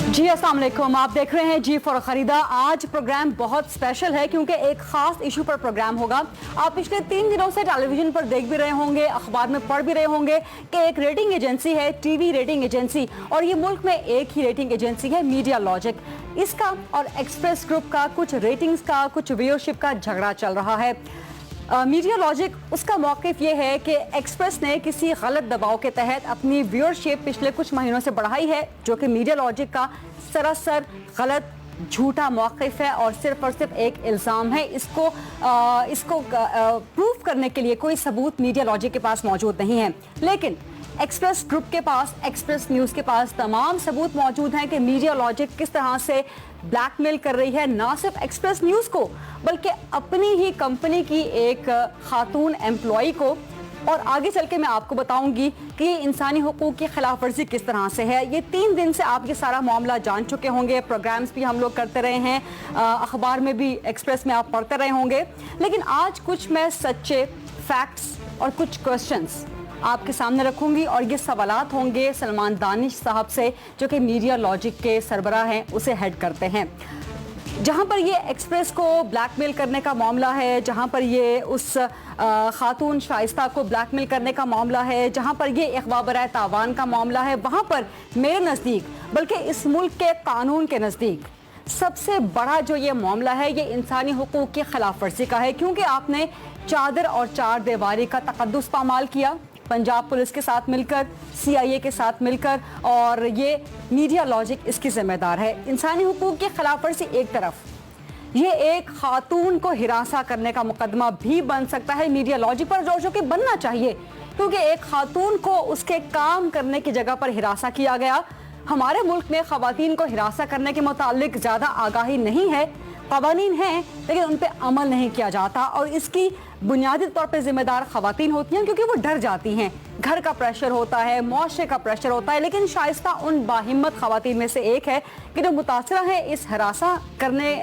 جی السلام علیکم، آپ دیکھ رہے ہیں جی فور خریدا۔ آج پروگرام بہت اسپیشل ہے کیونکہ ایک خاص ایشو پر پروگرام ہوگا۔ آپ پچھلے 3 دنوں سے ٹیلی ویژن پر دیکھ بھی رہے ہوں گے، اخبار میں پڑھ بھی رہے ہوں گے کہ ایک ریٹنگ ایجنسی ہے، ٹی وی ریٹنگ ایجنسی، اور یہ ملک میں ایک ہی ریٹنگ ایجنسی ہے، میڈیا لاجک۔ اس کا اور ایکسپریس گروپ کا کچھ ریٹنگز کا، کچھ ویورشپ کا جھگڑا چل رہا ہے۔ میڈیا لاجک اس کا موقف یہ ہے کہ ایکسپریس نے کسی غلط دباؤ کے تحت اپنی ویورشپ پچھلے کچھ مہینوں سے بڑھائی ہے، جو کہ میڈیا لاجک کا سراسر غلط جھوٹا موقف ہے اور صرف ایک الزام ہے۔ اس کو پروف کرنے کے لیے کوئی ثبوت میڈیا لاجک کے پاس موجود نہیں ہے، لیکن ایکسپریس گروپ کے پاس، ایکسپریس نیوز کے پاس تمام ثبوت موجود ہیں کہ میڈیا لاجک کس طرح سے بلیک میل کر رہی ہے، نہ صرف ایکسپریس نیوز کو بلکہ اپنی ہی کمپنی کی ایک خاتون ایمپلائی کو۔ اور آگے چل کے میں آپ کو بتاؤں گی کہ یہ انسانی حقوق کی خلاف ورزی کس طرح سے ہے۔ یہ 3 دن سے آپ یہ سارا معاملہ جان چکے ہوں گے، پروگرامز بھی ہم لوگ کرتے رہے ہیں، اخبار میں بھی، ایکسپریس میں آپ پڑھتے رہے ہوں گے، لیکن آج کچھ میں سچے فیکٹس اور کچھ کوسچنز آپ کے سامنے رکھوں گی، اور یہ سوالات ہوں گے سلمان دانش صاحب سے، جو کہ میڈیا لاجک کے سربراہ ہیں، اسے ہیڈ کرتے ہیں۔ جہاں پر یہ ایکسپریس کو بلیک میل کرنے کا معاملہ ہے، جہاں پر یہ اس خاتون شائستہ کو بلیک میل کرنے کا معاملہ ہے، جہاں پر یہ اغوا برائے تاوان کا معاملہ ہے، وہاں پر میرے نزدیک بلکہ اس ملک کے قانون کے نزدیک سب سے بڑا جو یہ معاملہ ہے یہ انسانی حقوق کی خلاف ورزی کا ہے، کیونکہ آپ نے چادر اور چار دیواری کا تقدس پامال کیا، پنجاب پولیس کے ساتھ مل کر، سی آئی اے کے ساتھ مل کر، اور یہ میڈیا لاجک اس کی ذمہ دار ہے۔ انسانی حقوق کی خلاف ورزی ایک طرف، یہ ایک خاتون کو ہراساں کرنے کا مقدمہ بھی بن سکتا ہے میڈیا لاجک پر، جو کہ بننا چاہیے، کیونکہ ایک خاتون کو اس کے کام کرنے کی جگہ پر ہراساں کیا گیا۔ ہمارے ملک میں خواتین کو ہراساں کرنے کے متعلق زیادہ آگاہی نہیں ہے، قوانین ہیں لیکن ان پہ عمل نہیں کیا جاتا، اور اس کی بنیادی طور پہ ذمہ دار خواتین ہوتی ہیں کیونکہ وہ ڈر جاتی ہیں، گھر کا پریشر ہوتا ہے، معاشرے کا پریشر ہوتا ہے۔ لیکن شائستہ ان باہمت خواتین میں سے ایک ہے کہ جو متاثرہ ہے اس ہراساں کرنے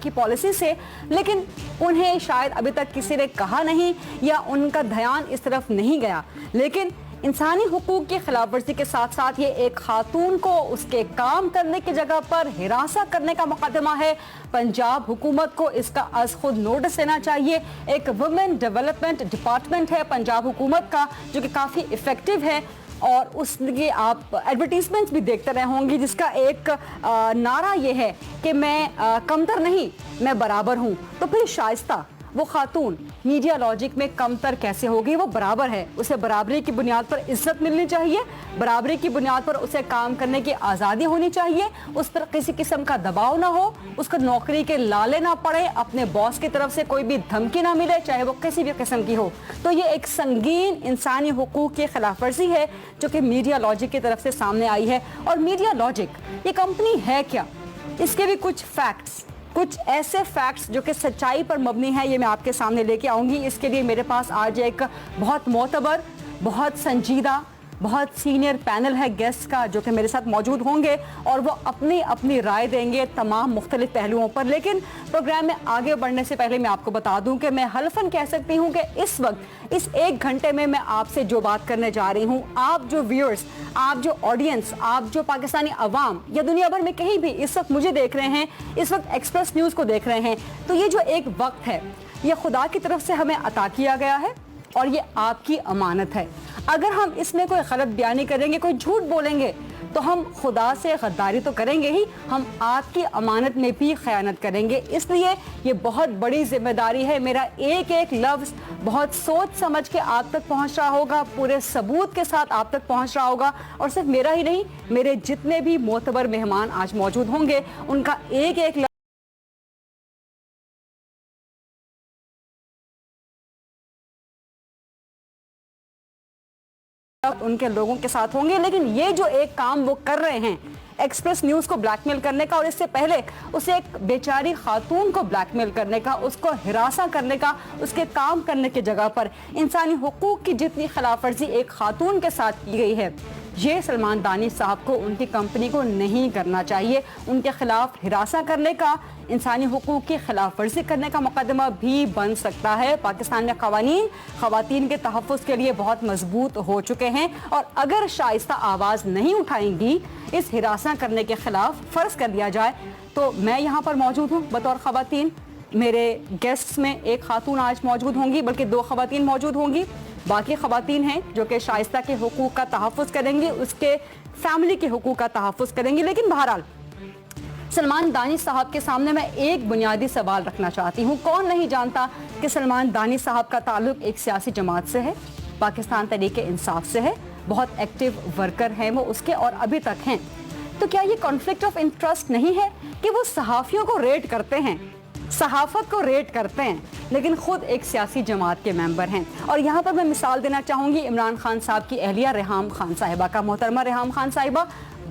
کی پالیسی سے، لیکن انہیں شاید ابھی تک کسی نے کہا نہیں یا ان کا دھیان اس طرف نہیں گیا۔ لیکن انسانی حقوق کی خلاف ورزی کے ساتھ ساتھ یہ ایک خاتون کو اس کے کام کرنے کی جگہ پر ہراساں کرنے کا مقدمہ ہے۔ پنجاب حکومت کو اس کا از خود نوٹس لینا چاہیے۔ ایک وومن ڈیولپمنٹ ڈپارٹمنٹ ہے پنجاب حکومت کا، جو کہ کافی افیکٹو ہے، اور اس کی آپ ایڈورٹیزمنٹس بھی دیکھتے رہے ہوں گی، جس کا ایک نعرہ یہ ہے کہ میں کمتر نہیں، میں برابر ہوں۔ تو پھر شائستہ وہ خاتون میڈیا لاجک میں کمتر کیسے ہوگی؟ وہ برابر ہے، اسے برابری کی بنیاد پر عزت ملنی چاہیے، برابری کی بنیاد پر اسے کام کرنے کی آزادی ہونی چاہیے، اس پر کسی قسم کا دباؤ نہ ہو، اس کو نوکری کے لالے نہ پڑے، اپنے باس کی طرف سے کوئی بھی دھمکی نہ ملے، چاہے وہ کسی بھی قسم کی ہو۔ تو یہ ایک سنگین انسانی حقوق کی خلاف ورزی ہے جو کہ میڈیا لاجک کی طرف سے سامنے آئی ہے۔ اور میڈیا لاجک یہ کمپنی ہے کیا؟ اس کے بھی کچھ فیکٹس، کچھ ایسے فیکٹس جو کہ سچائی پر مبنی ہے، یہ میں آپ کے سامنے لے کے آؤں گی۔ اس کے لیے میرے پاس آج ایک بہت معتبر، بہت سنجیدہ، بہت سینئر پینل ہے گیسٹ کا، جو کہ میرے ساتھ موجود ہوں گے اور وہ اپنی رائے دیں گے تمام مختلف پہلوؤں پر۔ لیکن پروگرام میں آگے بڑھنے سے پہلے میں آپ کو بتا دوں کہ میں حلفاً کہہ سکتی ہوں کہ اس وقت اس 1 گھنٹے میں آپ سے جو بات کرنے جا رہی ہوں، آپ جو ویورز، آپ جو آڈینس، آپ جو پاکستانی عوام یا دنیا بھر میں کہیں بھی اس وقت مجھے دیکھ رہے ہیں، اس وقت ایکسپریس نیوز کو دیکھ رہے ہیں، تو یہ جو ایک وقت ہے یہ خدا کی طرف سے ہمیں عطا کیا گیا ہے اور یہ آپ کی امانت ہے۔ اگر ہم اس میں کوئی غلط بیانی کریں گے، کوئی جھوٹ بولیں گے، تو ہم خدا سے غداری تو کریں گے ہی، ہم آپ کی امانت میں بھی خیانت کریں گے۔ اس لیے یہ بہت بڑی ذمہ داری ہے، میرا ایک ایک لفظ بہت سوچ سمجھ کے آپ تک پہنچ رہا ہوگا، پورے ثبوت کے ساتھ آپ تک پہنچ رہا ہوگا، اور صرف میرا ہی نہیں، میرے جتنے بھی معتبر مہمان آج موجود ہوں گے ان کا ایک ایک لفظ ان کے لوگوں کے ساتھ ہوں گے۔ لیکن یہ جو ایک کام وہ کر رہے ہیں ایکسپریس نیوز کو بلیک میل کرنے کا، اور اس سے پہلے اسے ایک بیچاری خاتون کو بلیک میل کرنے کا، اس کو ہراساں کرنے کا، اس کے کام کرنے کی جگہ پر انسانی حقوق کی جتنی خلاف ورزی ایک خاتون کے ساتھ کی گئی ہے، یہ سلمان دانی صاحب کو, ان کی کمپنی کو نہیں کرنا چاہیے. ان کے خلاف ہراساں کرنے کا, انسانی حقوق کی خلاف ورزی کرنے کا مقدمہ بھی بن سکتا ہے. پاکستان میں قوانین خواتین کے تحفظ کے لیے بہت مضبوط ہو چکے ہیں, اور اگر شائستہ آواز نہیں اٹھائیں گی اس ہراساں کرنے کے خلاف, فرض کر لیا جائے تو میں یہاں پر موجود ہوں بطور خواتین, میرے گیسٹس میں ایک خاتون آج موجود ہوں گی, بلکہ 2 خواتین موجود ہوں گی, باقی خواتین ہیں جو کہ شائستہ کے حقوق کا تحفظ کریں گی, اس کے فیملی کے حقوق کا تحفظ کریں گی. لیکن بہرحال سلمان دانی صاحب کے سامنے میں ایک بنیادی سوال رکھنا چاہتی ہوں. کون نہیں جانتا کہ سلمان دانی صاحب کا تعلق ایک سیاسی جماعت سے ہے, پاکستان تحریک انصاف سے ہے, بہت ایکٹیو ورکر ہیں وہ اس کے, اور ابھی تک ہیں. تو کیا یہ کانفلکٹ آف انٹرسٹ نہیں ہے کہ وہ صحافیوں کو ریٹ کرتے ہیں, صحافت کو ریٹ کرتے ہیں, لیکن خود ایک سیاسی جماعت کے ممبر ہیں؟ اور یہاں پر میں مثال دینا چاہوں گی عمران خان صاحب کی اہلیہ ریحام خان صاحبہ کا. محترمہ ریحام خان صاحبہ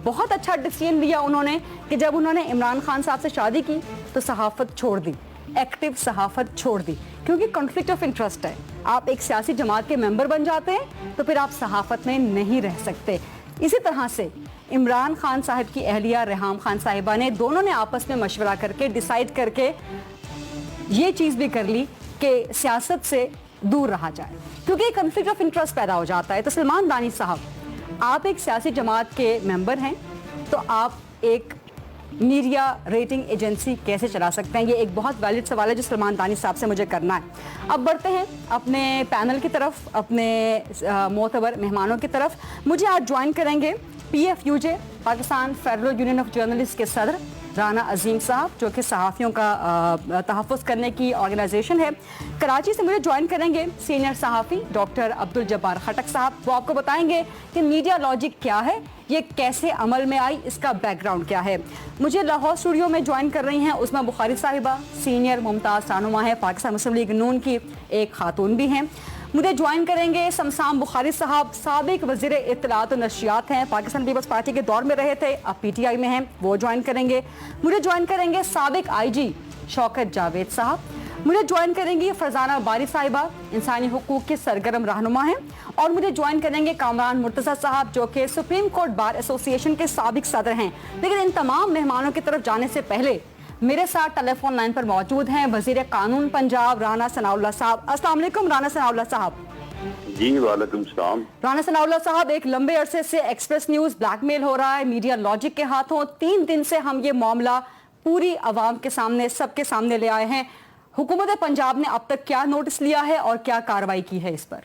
بہت اچھا ڈیسیژن لیا انہوں نے کہ جب انہوں نے عمران خان صاحب سے شادی کی تو صحافت چھوڑ دی, ایکٹیو صحافت چھوڑ دی, کیونکہ کانفلکٹ آف انٹرسٹ ہے. آپ ایک سیاسی جماعت کے ممبر بن جاتے ہیں تو پھر آپ صحافت میں نہیں رہ سکتے. اسی طرح سے عمران خان صاحب کی اہلیہ ریحام خان صاحبہ نے, دونوں نے آپس میں مشورہ کر کے ڈیسائیڈ کر کے یہ چیز بھی کر لی کہ سیاست سے دور رہا جائے, کیونکہ کنفلکٹ آف انٹرسٹ پیدا ہو جاتا ہے. تو سلمان دانی صاحب, آپ ایک سیاسی جماعت کے ممبر ہیں تو آپ ایک میڈیا ریٹنگ ایجنسی کیسے چلا سکتے ہیں؟ یہ ایک بہت ویلڈ سوال ہے جو سلمان دانی صاحب سے مجھے کرنا ہے. اب بڑھتے ہیں اپنے پینل کی طرف, اپنے معتبر مہمانوں کی طرف. مجھے آج جوائن کریں گے PFUJ Pakistan federal union of journalist کے صدر رانا عظیم صاحب, جو کہ صحافیوں کا تحفظ کرنے کی آرگنائزیشن ہے. کراچی سے مجھے جوائن کریں گے سینئر صحافی ڈاکٹر عبدالجبار خٹک صاحب, وہ آپ کو بتائیں گے کہ میڈیا لاجک کیا ہے, یہ کیسے عمل میں آئی, اس کا بیک گراؤنڈ کیا ہے. مجھے لاہور اسٹوڈیو میں جوائن کر رہی ہیں عظمیٰ بخاری صاحبہ, سینئر ممتاز رہنما ہے پاکستان مسلم لیگ نون کی, ایک خاتون بھی ہیں. مجھے جوائن کریں گے سمسام بخاری صاحب, سابق وزیر اطلاعات و نشریات ہیں, پاکستان پیپلز پارٹی کے دور میں رہے تھے, اب PTI میں ہیں, وہ جوائن کریں گے. مجھے جوائن کریں گے سابق IG شوکت جاوید صاحب. مجھے جوائن کریں گی فرزانہ باری صاحبہ, انسانی حقوق کی سرگرم رہنما ہیں. اور مجھے جوائن کریں گے کامران مرتضیٰ صاحب, جو کہ سپریم کورٹ بار ایسوسی ایشن کے سابق صدر ہیں. لیکن ان تمام مہمانوں کی طرف جانے سے پہلے میرے ساتھ ٹیلی فون لائن پر موجود ہیں وزیر قانون پنجاب رانا ثناء اللہ صاحب. السلام علیکم رانا ثناء اللہ صاحب. جی وعلیکم السلام. رانا ثناء اللہ صاحب, ایک لمبے عرصے سے ایکسپریس نیوز بلیک میل ہو رہا ہے میڈیا لاجک کے ہاتھوں. 3 دن سے ہم یہ معاملہ پوری عوام کے سامنے, سب کے سامنے لے آئے ہیں. حکومت پنجاب نے اب تک کیا نوٹس لیا ہے اور کیا کارروائی کی ہے اس پر؟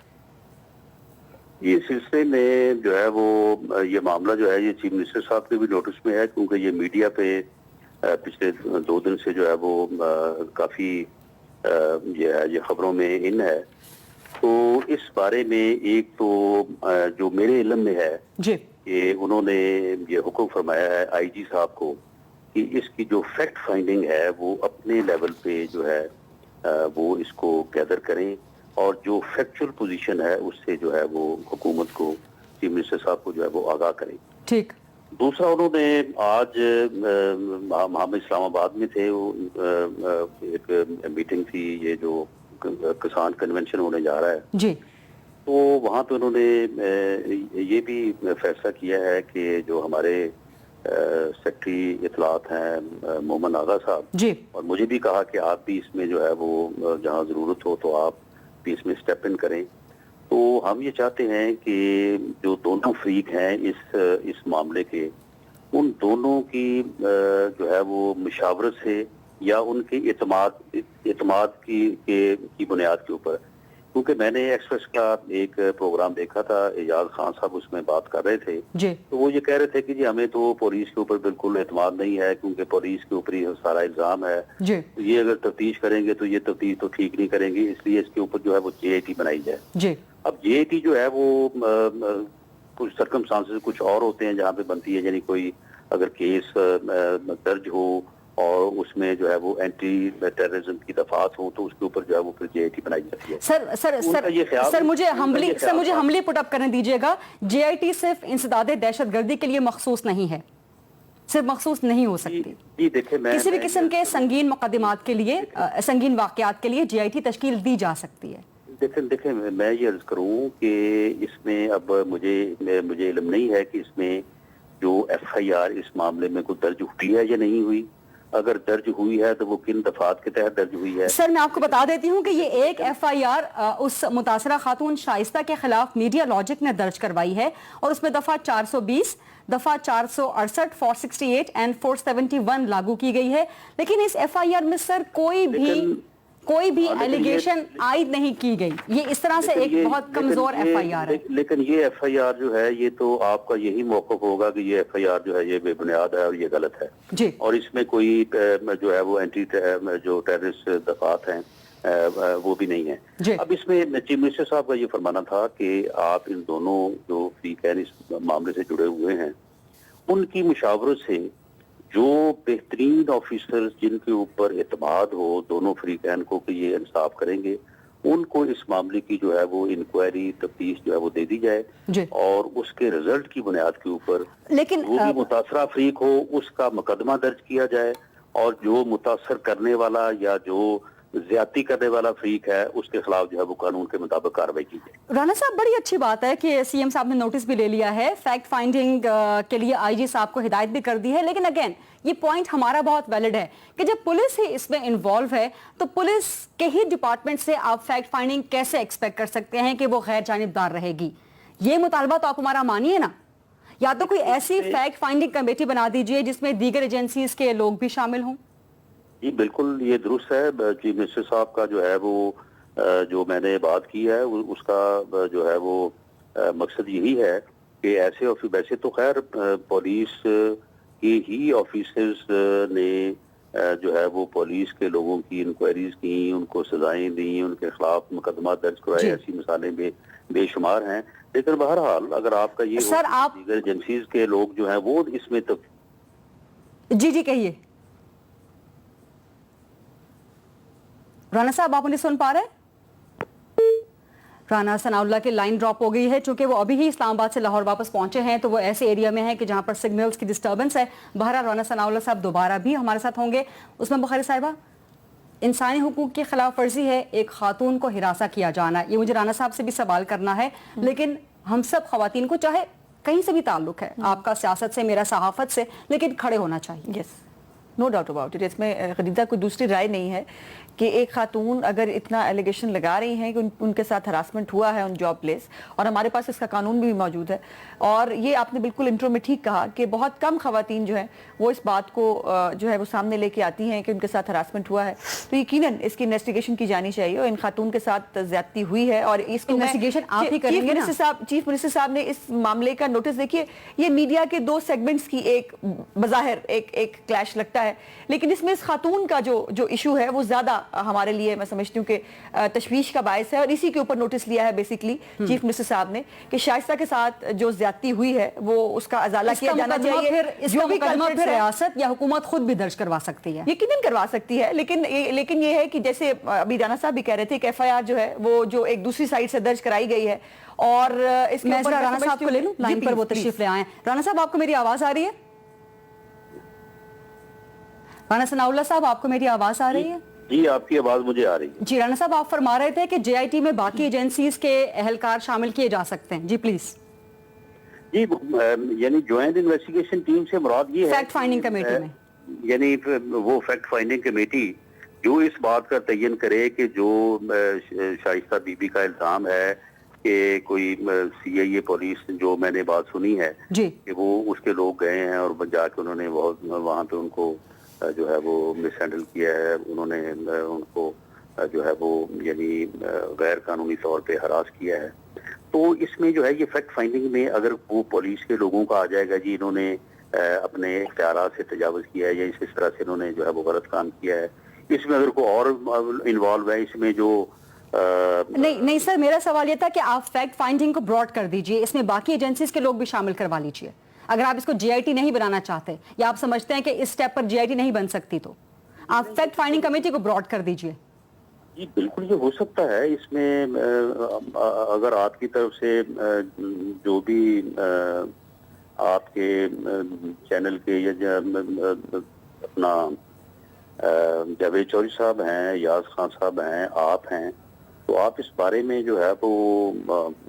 یہ سلسلے میں جو ہے وہ یہ معاملہ جو ہے یہ چیف منسٹر صاحب کے بھی نوٹس میں ہے, کیونکہ یہ میڈیا پہ پچھلے 2 دن سے جو ہے وہ کافی یہ خبروں میں ان ہے. تو اس بارے میں ایک تو جو میرے علم میں ہے جی, کہ انہوں نے یہ حکم فرمایا ہے IG صاحب کو کہ اس کی جو فیکٹ فائنڈنگ ہے وہ اپنے لیول پہ جو ہے وہ اس کو گیدر کریں, اور جو فیکچول پوزیشن ہے اس سے جو ہے وہ حکومت کو, چیف منسٹر صاحب کو جو ہے وہ آگاہ کریں. ٹھیک. دوسرا, انہوں نے آج ہم اسلام آباد میں تھے, ایک میٹنگ تھی, یہ جو کسان کنونشن ہونے جا رہا ہے جی, تو وہاں پہ انہوں نے یہ بھی فیصلہ کیا ہے کہ جو ہمارے سیکٹری اطلاعات ہیں محمد آغا صاحب جی, اور مجھے بھی کہا کہ آپ بھی اس میں جو ہے وہ جہاں ضرورت ہو تو آپ بھی اس میں اسٹیپ ان کریں. تو ہم یہ چاہتے ہیں کہ جو دونوں فریق ہیں اس معاملے کے, ان دونوں کی جو ہے وہ مشاورت سے یا ان کے اعتماد کی بنیاد کے اوپر, کیونکہ میں نے ایکسپریس کا ایک پروگرام دیکھا تھا, اعجاز خان صاحب اس میں بات کر رہے تھے جی, تو وہ یہ کہہ رہے تھے کہ جی ہمیں تو پولیس کے اوپر بالکل اعتماد نہیں ہے, کیونکہ پولیس کے اوپر ہی سارا الزام ہے جی, یہ اگر تفتیش کریں گے تو یہ تفتیش تو ٹھیک نہیں کریں گے, اس لیے اس کے اوپر جو ہے وہ JIT بنائی جائے. جی. اب JIT جو ہے وہ کچھ سرکمسٹانسز کچھ اور ہوتے ہیں جہاں پہ بنتی ہے, یعنی کوئی اگر کیس درج ہو اور اس میں جو ہے وہ اینٹی ٹیررزم کی دفعات ہوں تو اس کے اوپر جو ہے وہ پھر JIT بنائی جاتی ہے. سر مجھے ہمبلی پٹ اپ کرنے دیجیے گا, JIT صرف انسداد دہشت گردی کے لیے مخصوص نہیں ہے, صرف مخصوص نہیں ہو سکتی. جی دیکھیں, کسی بھی قسم کے سنگین مقدمات کے لیے, سنگین واقعات کے لیے JIT تشکیل دی جا سکتی ہے. دیکھیں میں یہ عرض کروں کہ اس میں اب مجھے علم نہیں ہے کہ اس میں جو ایف آئی آر اس معاملے میں کوئی درج ہوئی ہے یا نہیں ہوئی. اگر درج ہوئی ہے تو وہ کن دفعات کے تحت درج ہوئی ہے؟ سر میں آپ کو بتا دیتی ہوں کہ یہ ایک ایف آئی آر اس متاثرہ خاتون شائستہ کے خلاف میڈیا لاجک نے درج کروائی ہے اور اس میں دفعہ 420 دفعہ 468 468 اینڈ 471 لاگو کی گئی ہے. لیکن اس ایف آئی آر میں سر کوئی بھی ایلیگیشن عائد نہیں کی گئی. یہ اس طرح سے ایک بہت کمزور ایف آئی آر ہے. لیکن یہ ایف آئی آر جو ہے یہ تو آپ کا یہی موقف ہوگا کہ یہ ایف آئی آر جو ہے یہ بے بنیاد ہے اور یہ غلط ہے جی. اور اس میں کوئی جو ہے وہ اینٹی جو ٹیررسٹ دفعات ہیں وہ بھی نہیں ہے. جی. اب اس میں چیف منسٹر صاحب کا یہ فرمانا تھا کہ آپ ان دونوں جو فریقین اس معاملے سے جڑے ہوئے ہیں ان کی مشاورت سے جو بہترین آفیسر جن کے اوپر اعتماد ہو دونوں فریقین کو کہ یہ انصاف کریں گے ان کو اس معاملے کی جو ہے وہ انکوائری تفتیش جو ہے وہ دے دی جائے جی. اور اس کے رزلٹ کی بنیاد کے اوپر لیکن جو بھی متاثرہ فریق ہو اس کا مقدمہ درج کیا جائے اور جو متاثر کرنے والا یا جو زیادتی کرنے والا فریق ہے اس کے خلاف جو ہے وہ قانون کے مطابق کارروائی کی جائے. رانا صاحب بڑی اچھی بات ہے کہ سی ایم صاحب نے نوٹس بھی لے لیا ہے, فیکٹ فائنڈنگ کے لیے آئی جی صاحب کو ہدایت بھی کر دی ہے. لیکن اگین یہ پوائنٹ ہمارا بہت ویلڈ ہے کہ جب پولیس ہی اس میں انوالو ہے تو پولیس کے ہی ڈپارٹمنٹ سے آپ فیکٹ فائنڈنگ کیسے ایکسپیکٹ کر سکتے ہیں کہ وہ غیر جانبدار رہے گی؟ یہ مطالبہ تو آپ ہمارا مانیے نا. یا تو کوئی ایسی فیکٹ فائنڈنگ کمیٹی بنا دیجئے جس میں دیگر ایجنسیز کے لوگ بھی شامل ہوں. جی بالکل یہ درست ہے. چیف منسٹر صاحب کا جو ہے وہ جو میں نے بات کی ہے اس کا جو ہے وہ مقصد یہی ہے کہ ایسے ویسے تو خیر پولیس کے ہی آفیسرز نے جو ہے وہ پولیس کے لوگوں کی انکوائریز کی, ان کو سزائیں دیں, ان کے خلاف مقدمات درج کرائے, ایسی مثالیں بے شمار ہیں. لیکن بہرحال اگر آپ کا یہ سر آپ دیگر ایجنسیز کے لوگ جو ہیں وہ اس میں جی کہیے رانا صاحب آپ انہیں سن پا رہے ہیں؟ رانا ثناء اللہ کے لائن ڈراپ ہو گئی ہے چونکہ وہ ابھی ہی اسلام آباد سے لاہور واپس پہنچے ہیں تو وہ ایسے ایریا میں ہیں کہ جہاں پر سگنلز کی ڈسٹربنس ہے. بہرحال رانا ثناء اللہ صاحب دوبارہ بھی ہمارے ساتھ ہوں گے. عثمان بخاری صاحبہ, انسانی حقوق کی خلاف ورزی ہے ایک خاتون کو ہراساں کیا جانا, یہ مجھے رانا صاحب سے بھی سوال کرنا ہے. لیکن ہم سب خواتین کو چاہے کہیں سے بھی تعلق ہے, آپ کا سیاست سے, میرا صحافت سے, لیکن کھڑے ہونا چاہیے. یس نو ڈاؤٹ اباؤٹ اٹ. اس میں خدیجہ کوئی دوسری رائے نہیں ہے کہ ایک خاتون اگر اتنا ایلیگیشن لگا رہی ہیں کہ ان کے ساتھ ہراسمنٹ ہوا ہے ان جاب پلیس, اور ہمارے پاس اس کا قانون بھی موجود ہے, اور یہ آپ نے بالکل انٹرو میں ٹھیک کہا کہ بہت کم خواتین جو ہیں وہ اس بات کو جو ہے وہ سامنے لے کے آتی ہیں کہ ان کے ساتھ ہراسمنٹ ہوا ہے. تو یقیناً اس کی انویسٹیگیشن کی جانی چاہیے, اور ان خاتون کے ساتھ زیادتی ہوئی ہے اور اس کو انویسٹیگیشن آپ ہی کریں گے نا. چیف منسٹر صاحب نے اس معاملے کا نوٹس, دیکھیے یہ میڈیا کے دو سیگمنٹس کی ایک بظاہر ایک کلیش لگتا ہے, لیکن اس میں اس خاتون کا جو ایشو ہے وہ زیادہ ہمارے لیے میں سمجھتی ہوں کہ تشویش کا باعث ہے, اور اسی کے اوپر نوٹس لیا ہے بیسیکلی چیف منسٹر صاحب نے کہ شائستہ کے ساتھ جو زیادتی ہوئی ہے وہ اس کا ازالہ کیا جانا چاہیے. جو بھی مقدمہ پھر ریاست یا حکومت خود بھی درج کروا سکتی ہے, یقیناً کروا سکتی ہے. لیکن یہ ہے کہ جیسے ابھی رانا صاحب بھی کہہ رہے تھے کہ ایف آئی آر جو ہے وہ جو ایک دوسری سائٹ سے درج کرائی گئی ہے, اور اس کے اوپر رانا صاحب کو لے لوں لائن پر, وہ تشریف لے آئے. رانا صاحب آپ کو میری آواز آ رہی ہے؟ رانا ثناء اللہ صاحب آپ کو میری آواز آ رہی ہے؟ جی آپ کی آواز مجھے آ رہی ہے. جی رانا صاحب آپ فرما رہے تھے کہ جے آئی ٹی میں باقی ایجنسیز کے اہلکار شامل کیے جا سکتے ہیں. جی پلیز. جی یعنی جوائنٹ انویسٹیگیشن ٹیم سے مراد یہ ہے فیکٹ فائنڈنگ کمیٹی میں, یعنی وہ فیکٹ فائنڈنگ کمیٹی جو اس بات کا تعین کرے کہ جو شائستہ بی بی کا الزام ہے کہ کوئی سی آئی اے پولیس جو میں نے بات سنی ہے جی کہ وہ اس کے لوگ گئے ہیں اور جا کے انہوں نے بہت وہاں پہ ان کو جو ہے وہ مس ہینڈل کیا ہے, انہوں نے ان کو جو ہے وہ یعنی غیر قانونی طور پہ ہراس کیا ہے. تو اس میں جو ہے یہ فیکٹ فائنڈنگ میں اگر وہ پولیس کے لوگوں کا آ جائے گا جی انہوں نے اپنے اختیارات سے تجاوز کیا ہے یا اس طرح سے انہوں نے جو ہے وہ غلط کام کیا ہے, اس میں اگر کوئی اور انوالو ہے اس میں جو نہیں سر, میرا سوال یہ تھا کہ آپ فیکٹ فائنڈنگ کو براڈ کر دیجئے, اس میں باقی ایجنسیز کے لوگ بھی شامل کروا لیجئے. اگر آپ اس کو جے آئی ٹی نہیں بنانا چاہتے یا آپ سمجھتے ہیں کہ اس step per J I T نہیں بن سکتی تو آپ فیکٹ فائنڈنگ کمیٹی کو براڈ کر دیجئے. جی بالکل یہ ہو سکتا ہے. اس میں اگر آپ کی طرف سے جو بھی آپ کے چینل کے یا اپنا جاوید چوہدری صاحب ہیں, یاز خان صاحب ہیں, آپ ہیں, تو آپ اس بارے میں جو ہے وہ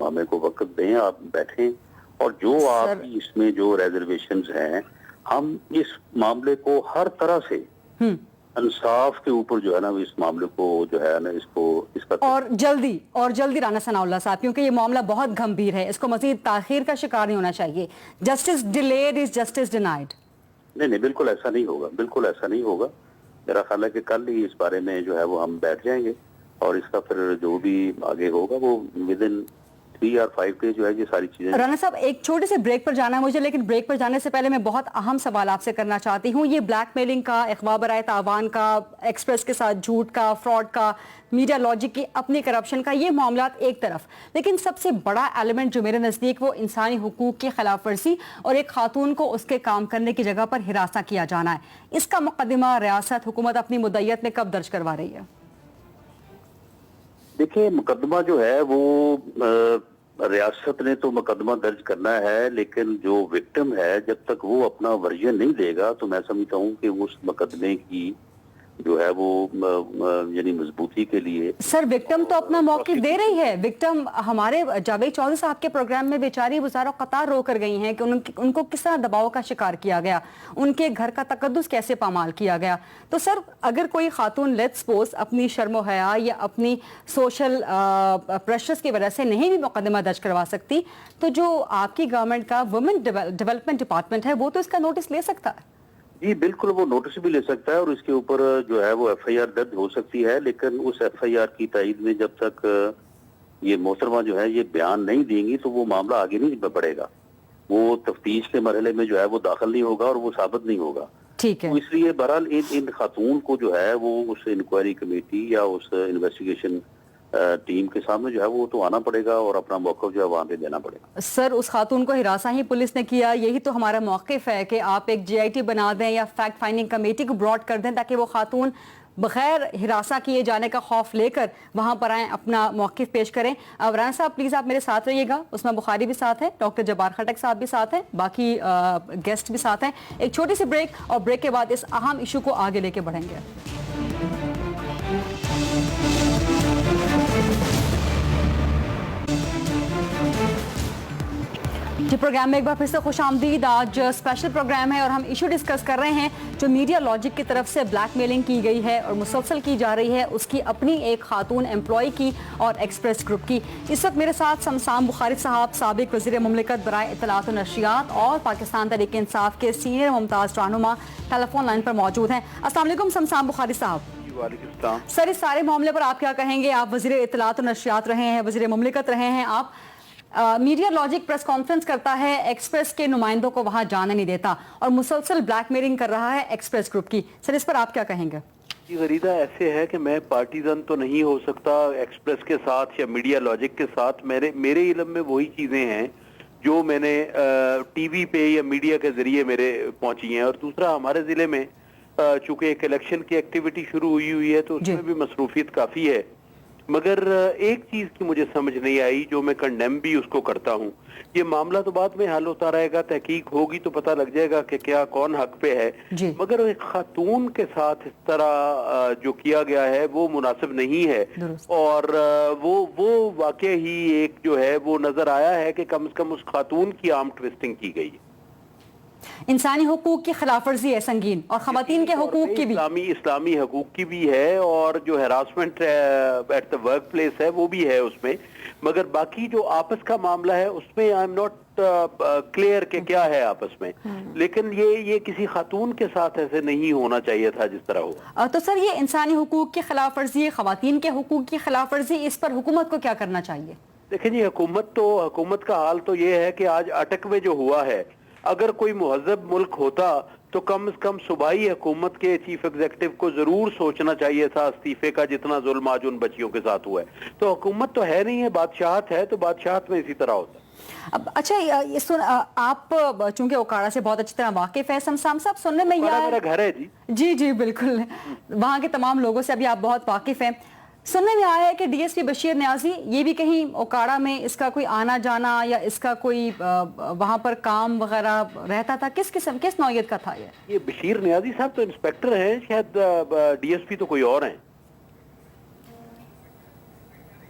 ہمیں کو وقت دیں, آپ بیٹھیں, اور جو آپ کی اس میں جو ریزرویشنز ہیں ہم اس معاملے کو ہر طرح سے انصاف کے اوپر جو ہے نا اس معاملے کو جو ہے نا اس کا اور جلدی رانا ثناء اللہ صاحب, کیونکہ یہ معاملہ بہت گھمبیر ہے, اس کو مزید تاخیر کا شکار نہیں ہونا چاہیے. Justice delayed is justice denied. نہیں بالکل ایسا نہیں ہوگا, بالکل ایسا نہیں ہوگا. میرا خیال ہے کہ کل ہی اس بارے میں جو ہے وہ ہم بیٹھ جائیں گے, اور اس کا پھر جو بھی آگے ہوگا وہ ود ان 3 اور 5 ڈیز جو ہے یہ ساری چیزیں. رانا صاحب ایک چھوٹے سے بریک پر جانا ہے مجھے, لیکن بریک پر جانے سے پہلے میں بہت اہم سوال آپ سے کرنا چاہتی ہوں. یہ بلیک میلنگ کا, اغوا برائے تاوان کا, ایکسپریس کے ساتھ جھوٹ کا, فراڈ کا, میڈیا لاجک کی اپنی کرپشن کا, یہ معاملات ایک طرف, لیکن سب سے بڑا ایلیمنٹ جو میرے نزدیک وہ انسانی حقوق کی خلاف ورزی اور ایک خاتون کو اس کے کام کرنے کی جگہ پر ہراساں کیا جانا ہے. اس کا مقدمہ ریاست حکومت اپنی مدعیت میں کب درج کروا رہی ہے؟ دیکھیں مقدمہ جو ہے وہ ریاست نے تو مقدمہ درج کرنا ہے, لیکن جو وکٹم ہے جب تک وہ اپنا ورژن نہیں دے گا تو میں سمجھتا ہوں کہ اس مقدمے کی جو ہے وہ یعنی مضبوطی کے لیے. سر وکٹم تو اپنا موقف دے رہی ہے. وکٹم ہمارے جاوید چودھری صاحب کے پروگرام میں بیچاری وزارہ قطار رو کر گئی ہیں کہ ان کو کس طرح دباؤ کا شکار کیا گیا, ان کے گھر کا تقدس کیسے پامال کیا گیا. تو سر اگر کوئی خاتون لیٹس سپوز اپنی شرم و حیا یا اپنی سوشل پریشرز کی وجہ سے نہیں بھی مقدمہ درج کروا سکتی, تو جو آپ کی گورنمنٹ کا وومن ڈیولپمنٹ ڈپارٹمنٹ ہے وہ تو اس کا نوٹس لے سکتا ہے. جی بالکل, وہ نوٹس بھی لے سکتا ہے اور اس کے اوپر جو ہے وہ ایف آئی آر درج ہو سکتی ہے, لیکن اس ایف آئی آر کی تائید میں جب تک یہ محترمہ جو ہے یہ بیان نہیں دیں گی تو وہ معاملہ آگے نہیں بڑھے گا, وہ تفتیش کے مرحلے میں جو ہے وہ داخل نہیں ہوگا اور وہ ثابت نہیں ہوگا. ٹھیک ہے, تو اس لیے بہرحال ان خاتون کو جو ہے وہ اس انکوائری کمیٹی یا اس انویسٹیگیشن ٹیم کے سامنے جو ہے وہ تو آنا پڑے گا اور اپنا موقف جو ہے وہاں پہ دینا پڑے گا. سر اس خاتون کو ہراساں ہی پولیس نے کیا, یہی تو ہمارا موقف ہے کہ آپ ایک جی آئی ٹی بنا دیں یا فیکٹ فائنڈنگ کمیٹی کو براڈ کر دیں تاکہ وہ خاتون بغیر ہراساں کیے جانے کا خوف لے کر وہاں پر آئیں, اپنا موقف پیش کریں. رانا صاحب پلیز آپ میرے ساتھ رہیے گا, عثمان بخاری بھی ساتھ ہیں, ڈاکٹر جبار خٹک صاحب بھی ساتھ ہیں, باقی گیسٹ بھی ساتھ ہیں. ایک چھوٹی سی بریک, اور بریک کے بعد اس اہم ایشو کو آگے لے کے بڑھیں گے. جی پروگرام میں ایک بار پھر سے خوش آمدید. آج اسپیشل پروگرام ہے اور ہم ایشو ڈسکس کر رہے ہیں جو میڈیا لاجک کی طرف سے بلیک میلنگ کی گئی ہے اور مسلسل کی جا رہی ہے, اس کی اپنی ایک خاتون امپلائی کی اور ایکسپریس گروپ کی. اس وقت میرے ساتھ سمسام بخاری صاحب, سابق وزیر مملکت برائے اطلاعات و نشریات اور پاکستان تحریک انصاف کے سینئر ممتاز رہنما, ٹیلی فون لائن پر موجود ہیں. السلام علیکم سمسام بخاری صاحب. وعلیکم السلام. سر اس سارے معاملے پر آپ کیا کہیں گے؟ آپ وزیر اطلاعات و نشریات رہے ہیں, وزیر مملکت رہے ہیں, آپ میڈیا لاجک پریس کانفرنس کرتا ہے, ایکسپریس کے نمائندوں کو وہاں جانے نہیں دیتا اور مسلسل بلیک میلنگ کر رہا ہے ایکسپریس گروپ کی. سر اس پر آپ کیا کہیں گے؟ جی غریدہ ایسے ہے کہ میں پارٹیزن تو نہیں ہو سکتا ایکسپریس کے ساتھ یا میڈیا لاجک کے ساتھ. میرے علم میں وہی چیزیں ہیں جو میں نے ٹی وی پہ یا میڈیا کے ذریعے میرے پہنچی ہیں. اور دوسرا ہمارے ضلع میں چونکہ ایک الیکشن کی ایکٹیویٹی شروع ہوئی ہے تو اس میں بھی مصروفیت کافی ہے. مگر ایک چیز کی مجھے سمجھ نہیں آئی جو میں کنڈیم بھی اس کو کرتا ہوں. یہ معاملہ تو بعد میں حل ہوتا رہے گا, تحقیق ہوگی تو پتہ لگ جائے گا کہ کیا کون حق پہ ہے. مگر ایک خاتون کے ساتھ اس طرح جو کیا گیا ہے وہ مناسب نہیں ہے, اور وہ واقع ہی ایک جو ہے وہ نظر آیا ہے کہ کم از کم اس خاتون کی آرم ٹویسٹنگ کی گئی ہے. انسانی حقوق کی خلاف ورزی ہے سنگین, اور خواتین کے حقوق کی بھی, اسلامی حقوق کی بھی ہے, اور جو harassment at the workplace ہے وہ بھی ہے اس میں. مگر باقی جو آپس کا معاملہ ہے اس میں آئی ایم ناٹ کلیئر کہ کیا ہے آپس میں. لیکن یہ کسی خاتون کے ساتھ ایسے نہیں ہونا چاہیے تھا جس طرح ہوا. تو سر یہ انسانی حقوق کی خلاف ورزی, خواتین کے حقوق کی خلاف ورزی, اس پر حکومت کو کیا کرنا چاہیے؟ دیکھیں جی حکومت کا حال تو یہ ہے کہ آج اٹک میں جو ہوا ہے, اگر کوئی مہذب ملک ہوتا تو کم از کم صوبائی حکومت کے چیف ایگزیکٹو کو ضرور سوچنا چاہیے تھا استعفے کا, جتنا ظلم آج ان بچیوں کے ساتھ ہوا ہے. تو حکومت تو ہے نہیں ہے, بادشاہت ہے, تو بادشاہت میں اسی طرح ہوتا ہے. اچھا آپ چونکہ اوکاڑا سے بہت اچھی طرح واقف ہے سمسام صاحب, سننے میں میرا گھر ہے جی بالکل, وہاں کے تمام لوگوں سے ابھی آپ بہت واقف ہیں. سننے میں آیا ہے کہ ڈی ایس پی بشیر نیازی یہ بھی کہیں اوکاڑا میں اس کا کوئی آنا جانا یا اس کا کوئی وہاں پر کام وغیرہ رہتا تھا, کس نوعیت کا تھا یہ بشیر نیازی صاحب تو انسپیکٹر ہیں, شاید ڈی ایس پی تو کوئی اور ہیں.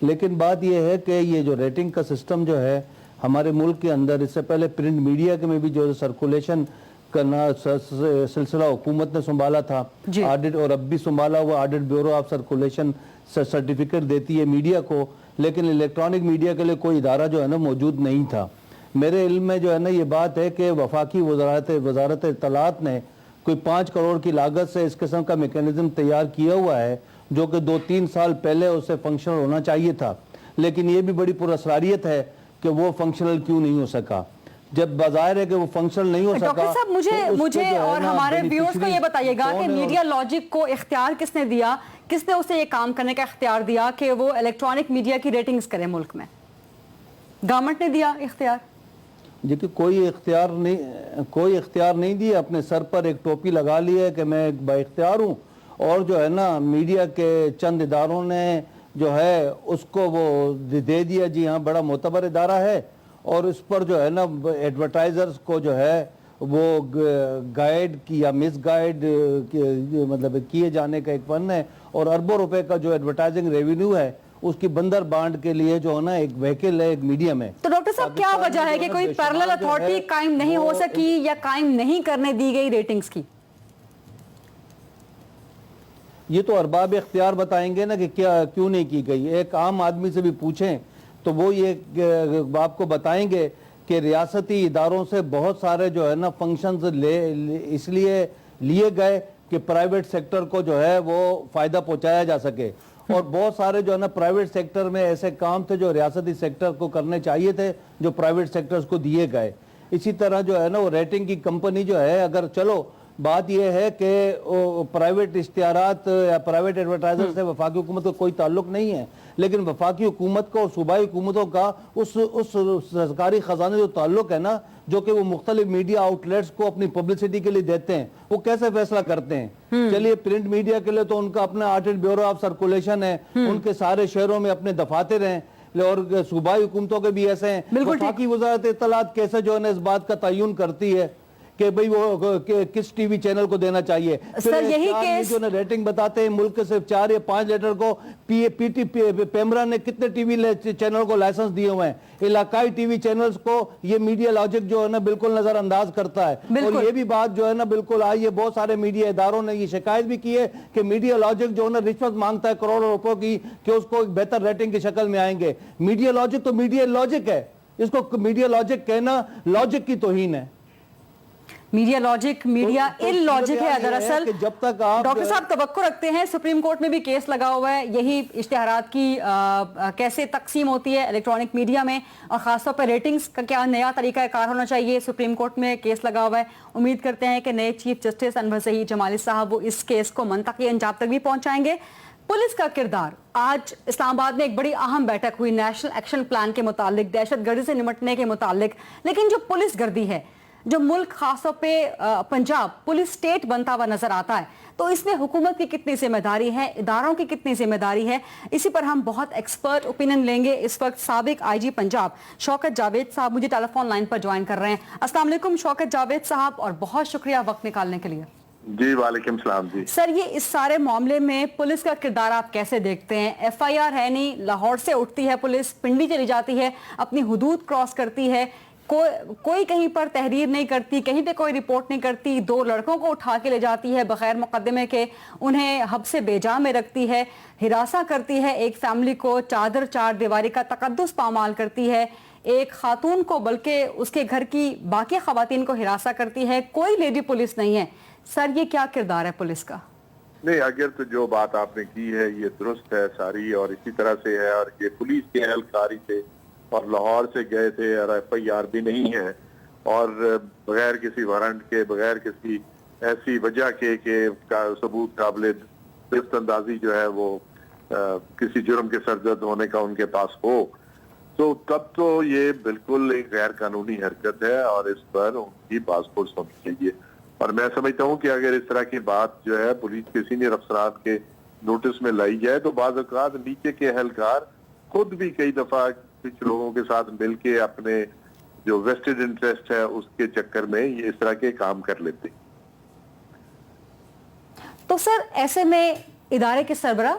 لیکن بات یہ ہے کہ یہ جو ریٹنگ کا سسٹم جو ہے ہمارے ملک کے اندر، اس سے پہلے پرنٹ میڈیا کے میں بھی جو سرکولیشن کرنا سلسلہ حکومت نے سنبھالا تھا آڈٹ، اور اب بھی سنبھالا ہوا audit bureau of circulation certificate دیتی ہے میڈیا کو، لیکن الیکٹرانک میڈیا کے لیے کوئی ادارہ جو ہے نا موجود نہیں تھا۔ میرے علم میں جو ہے نا یہ بات ہے کہ وفاقی وزارت اطلاعات نے کوئی 5 کروڑ کی لاگت سے اس قسم کا میکینزم تیار کیا ہوا ہے، جو کہ 2-3 سال پہلے اسے فنکشنل ہونا چاہیے تھا، لیکن یہ بھی بڑی پراسرariت ہے کہ وہ فنکشنل کیوں نہیں ہو سکا۔ جب بظاہر ہے کہ وہ فنکشنل نہیں ہو سکا، ڈاکٹر صاحب مجھے اور ہمارے ویورز کو یہ بتائیے گا کہ میڈیا لاجک کو اختیار کس نے دیا، کس نے اسے یہ کام کرنے کا اختیار دیا کہ وہ الیکٹرانک میڈیا کی ریٹنگز کرے ملک میں؟ گورنمنٹ نے دیا اختیار؟ جی کہ کوئی اختیار نہیں دیا، اپنے سر پر ایک ٹوپی لگا لی ہے کہ میں ایک با اختیار ہوں، اور جو ہے نا میڈیا کے چند اداروں نے جو ہے اس کو وہ دے دیا، جی ہاں بڑا معتبر ادارہ ہے، اور اس پر جو ہے نا ایڈورٹائزرز کو جو ہے وہ گائیڈ یا مس گائیڈ مطلب کیے جانے کا ایک فن ہے، اور اربوں روپے کا جو ایڈورٹائزنگ ریونیو ہے اس کی بندر بانڈ کے لیے جو ہے نا ایک وہیکل ہے ایک میڈیا میں۔ تو ڈاکٹر صاحب کیا وجہ ہے کہ کوئی پیرلل اتھارٹی قائم نہیں ہو سکی یا قائم نہیں کرنے دی گئی ریٹنگز کی؟ یہ تو ارباب اختیار بتائیں گے نا کہ کیوں نہیں کی گئی۔ ایک عام آدمی سے بھی پوچھیں تو وہ یہ آپ کو بتائیں گے کہ ریاستی اداروں سے بہت سارے جو ہے نا فنکشنز اس لیے لیے گئے کہ پرائیویٹ سیکٹر کو جو ہے وہ فائدہ پہنچایا جا سکے، اور بہت سارے جو ہے نا پرائیویٹ سیکٹر میں ایسے کام تھے جو ریاستی سیکٹر کو کرنے چاہیے تھے جو پرائیویٹ سیکٹرز کو دیے گئے۔ اسی طرح جو ہے نا وہ ریٹنگ کی کمپنی جو ہے، اگر چلو بات یہ ہے کہ پرائیویٹ اشتہارات یا پرائیویٹ ایڈورٹائزر سے وفاقی حکومت کو کوئی تعلق نہیں ہے، لیکن وفاقی حکومت کو اور صوبائی حکومتوں کا اس سرکاری خزانے جو تعلق ہے نا، جو کہ وہ مختلف میڈیا آؤٹ لیٹس کو اپنی پبلسٹی کے لیے دیتے ہیں، وہ کیسے فیصلہ کرتے ہیں؟ چلیے پرنٹ میڈیا کے لیے تو ان کا اپنا آڈٹ بیورو آف سرکولیشن ہے، ان کے سارے شہروں میں اپنے دفاتر ہیں، اور صوبائی حکومتوں کے بھی ایسے ہیں۔ وفاقی وزارت اطلاعات کیسے جو ہے نا اس بات کا تعین کرتی ہے کہ بھئی وہ کس ٹی وی چینل کو دینا چاہیے؟ سر یہی کیس جو ریٹنگ بتاتے ہیں ملک کے صرف 4 یا 5 لیٹر کو پیمرا نے کتنے ٹی وی چینل کو لائسنس دیے ہوئے ہیں؟ علاقائی ٹی وی چینلز کو یہ میڈیا لاجک جو ہے نا بالکل نظر انداز کرتا ہے، اور یہ بھی بات جو ہے نا بالکل آئی ہے، بہت سارے میڈیا اداروں نے یہ شکایت بھی کی ہے کہ میڈیا لاجک جو ہے نا رشوت مانگتا ہے کروڑوں روپوں کی کہ اس کو ایک بہتر ریٹنگ کی شکل میں آئیں گے۔ میڈیا لاجک تو میڈیا لاجک ہے، اس کو میڈیا لاجک کہنا لاجک کی توہین ہے۔ میڈیا لاجک میڈیا ان لاجک ہے دراصل۔ جب تک آپ ڈاکٹر صاحب توقع رکھتے ہیں، سپریم کورٹ میں بھی کیس لگا ہوا ہے یہی اشتہارات کی کیسے تقسیم ہوتی ہے الیکٹرانک میڈیا میں، اور خاص طور پر ریٹنگز کا کیا نیا طریقہ کار ہونا چاہیے، سپریم کورٹ میں کیس لگا ہوا ہے۔ امید کرتے ہیں کہ نئے چیف جسٹس انور سعید جمالی صاحب وہ اس کیس کو منطقی انجام تک بھی پہنچائیں گے۔ پولیس کا کردار، آج اسلام آباد میں ایک بڑی اہم بیٹھک ہوئی نیشنل ایکشن پلان کے متعلق، دہشت گردی سے نمٹنے کے متعلق، لیکن جو پولیس گردی ہے، جو ملک خاص طور پہ پنجاب پولیس سٹیٹ بنتا ہوا نظر آتا ہے، تو اس میں حکومت کی کتنی ذمہ داری ہے، اداروں کی کتنی ذمہ داری ہے، اسی پر ہم بہت ایکسپرٹ اوپینین لیں گے۔ اس وقت سابق آئی جی پنجاب شوکت جاوید صاحب مجھے ٹیلی فون لائن پر جوائن کر رہے ہیں۔ السلام علیکم شوکت جاوید صاحب، اور بہت شکریہ وقت نکالنے کے لیے۔ جی وعلیکم السلام۔ جی سر، یہ اس سارے معاملے میں پولیس کا کردار آپ کیسے دیکھتے ہیں؟ ایف آئی آر ہے نہیں، لاہور سے اٹھتی ہے پولیس، پنڈی چلی جاتی ہے، اپنی حدود کراس کرتی ہے، کوئی کہیں پر تحریر نہیں کرتی، کہیں پہ کوئی رپورٹ نہیں کرتی، 2 لڑکوں کو اٹھا کے لے جاتی ہے بغیر مقدمے کے، انہیں حبس بیجا میں رکھتی ہے، ہراساں کرتی ہے، ایک فیملی کو چار دیواری کا تقدس پامال کرتی ہے، ایک خاتون کو بلکہ اس کے گھر کی باقی خواتین کو ہراساں کرتی ہے، کوئی لیڈی پولیس نہیں ہے۔ سر یہ کیا کردار ہے پولیس کا؟ نہیں، اگر تو جو بات آپ نے کی ہے یہ درست ہے ساری، اور اسی طرح سے ہے، اور یہ پولیس کے اہلکاری سے اور لاہور سے گئے تھے، اور ایف آئی آر بھی نہیں ہے، اور بغیر کسی وارنٹ کے، بغیر کسی ایسی وجہ کے کہ ثبوت قابل درست اندازی جو ہے وہ کسی جرم کے سرزد ہونے کا ان کے پاس ہو، تو تب تو یہ بالکل ایک غیر قانونی حرکت ہے، اور اس پر ان کی پاسپورٹ ہونی چاہیے۔ اور میں سمجھتا ہوں کہ اگر اس طرح کی بات جو ہے پولیس کے سینئر افسران کے نوٹس میں لائی جائے تو بعض اوقات نیچے کے اہلکار خود بھی کئی دفعہ کچھ لوگوں کے ساتھ مل کے اپنے جو ویسٹڈ انٹرسٹ ہے اس کے چکر میں یہ اس طرح کے کام کر لیتے۔ تو سر ایسے میں ادارے کے سربراہ،